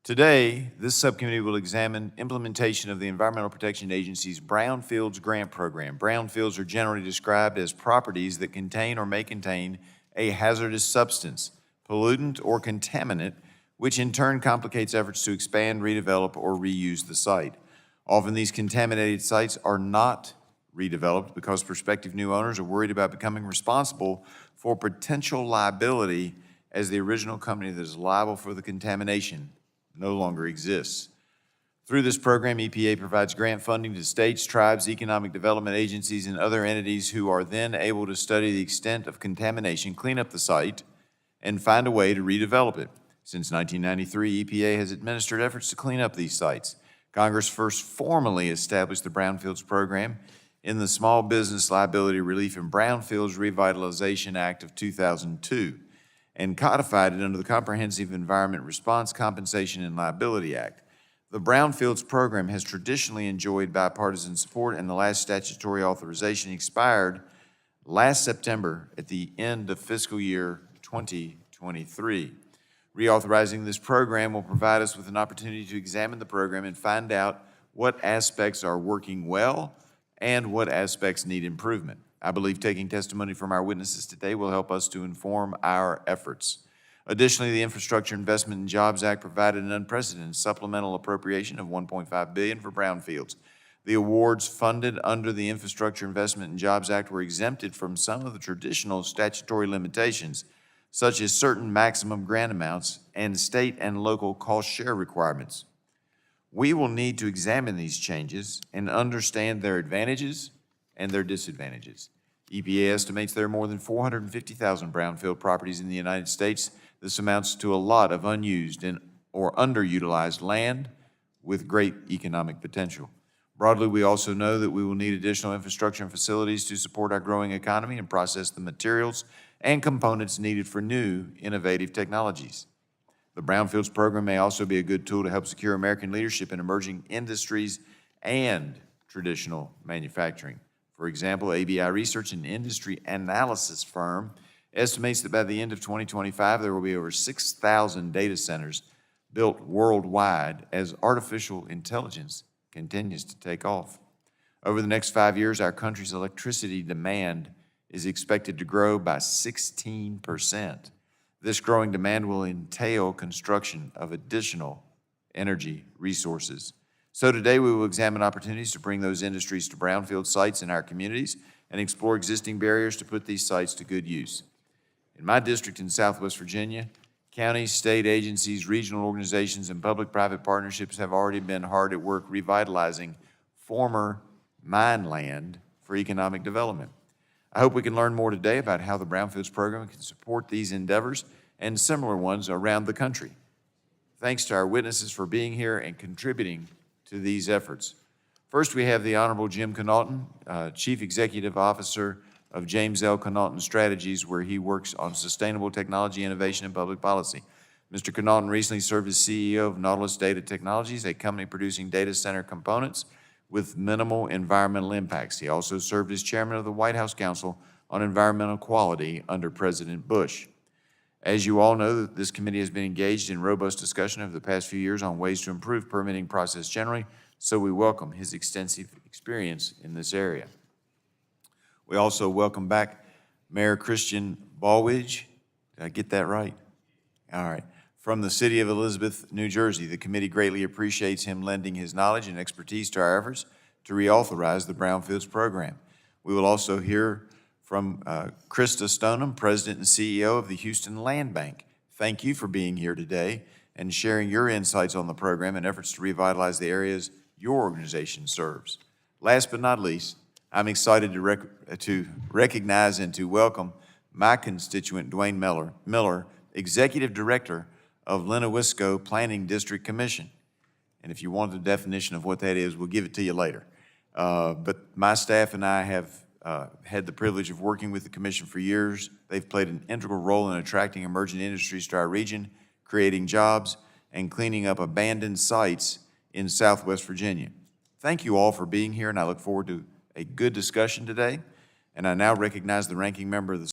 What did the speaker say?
Today, this subcommittee will examine implementation of the Environmental Protection Agency's Brownfields grant program. Brownfields are generally described as properties that contain or may contain a hazardous substance, pollutant, or contaminant, which in turn complicates efforts to expand, redevelop, or reuse the site. Often these contaminated sites are not redeveloped because prospective new owners are worried about becoming responsible for potential liability as the original company that is liable for the contamination no longer exists. Through this program, EPA provides grant funding to states, tribes, economic development agencies, and other entities who are then able to study the extent of contamination, clean up the site, and find a way to redevelop it. Since 1993, EPA has administered efforts to clean up these sites. Congress first formally established the Brownfields program in the Small Business Liability Relief and Brownfields Revitalization Act of 2002. and codified it under the Comprehensive Environment Response, Compensation, and Liability Act. The Brownfields program has traditionally enjoyed bipartisan support, and the last statutory authorization expired last September at the end of fiscal year 2023. Reauthorizing this program will provide us with an opportunity to examine the program and find out what aspects are working well and what aspects need improvement. I believe taking testimony from our witnesses today will help us to inform our efforts. Additionally, the Infrastructure Investment and Jobs Act provided an unprecedented supplemental appropriation of $1.5 billion for brownfields. The awards funded under the Infrastructure Investment and Jobs Act were exempted from some of the traditional statutory limitations, such as certain maximum grant amounts and state and local cost share requirements. We will need to examine these changes and understand their advantages and their disadvantages. EPA estimates there are more than 450,000 brownfield properties in the United States. This amounts to a lot of unused or underutilized land with great economic potential. Broadly, we also know that we will need additional infrastructure and facilities to support our growing economy and process the materials and components needed for new, innovative technologies. The Brownfields program may also be a good tool to help secure American leadership in emerging industries and traditional manufacturing. For example, ABI Research, an industry analysis firm, estimates that by the end of 2025, there will be over 6,000 data centers built worldwide as artificial intelligence continues to take off. Over the next 5 years, our country's electricity demand is expected to grow by 16%. This growing demand will entail construction of additional energy resources. So today we will examine opportunities to bring those industries to brownfield sites in our communities and explore existing barriers to put these sites to good use. In my district in Southwest Virginia, counties, state agencies, regional organizations, and public-private partnerships have already been hard at work revitalizing former mine land for economic development. I hope we can learn more today about how the Brownfields program can support these endeavors and similar ones around the country. Thanks to our witnesses for being here and contributing to these efforts. First, we have the Honorable Jim Connaughton, Chief Executive Officer of James L. Connaughton Strategies, where he works on sustainable technology, innovation, and public policy. Mr. Connaughton recently served as CEO of Nautilus Data Technologies, a company producing data center components with minimal environmental impacts. He also served as chairman of the White House Council on Environmental Quality under President Bush. As you all know, this committee has been engaged in robust discussion over the past few years on ways to improve permitting process generally, so we welcome his extensive experience in this area. We also welcome back Mayor Christian Ballwidge. Did I get that right? All right. From the city of Elizabeth, New Jersey, the committee greatly appreciates him lending his knowledge and expertise to our efforts to reauthorize the Brownfields program. We will also hear from Krista Stoneham, President and CEO of the Houston Land Bank. Thank you for being here today and sharing your insights on the program and efforts to revitalize the areas your organization serves. Last but not least, I'm excited to recognize and to welcome my constituent, Dwayne Miller, Executive Director of Lennowisco Planning District Commission. And if you want the definition of what that is, we'll give it to you later. But my staff and I have had the privilege of working with the commission for years. They've played an integral role in attracting emerging industries to our region, creating jobs, and cleaning up abandoned sites in Southwest Virginia. Thank you all for being here, and I look forward to a good discussion today. And I now recognize the ranking member of the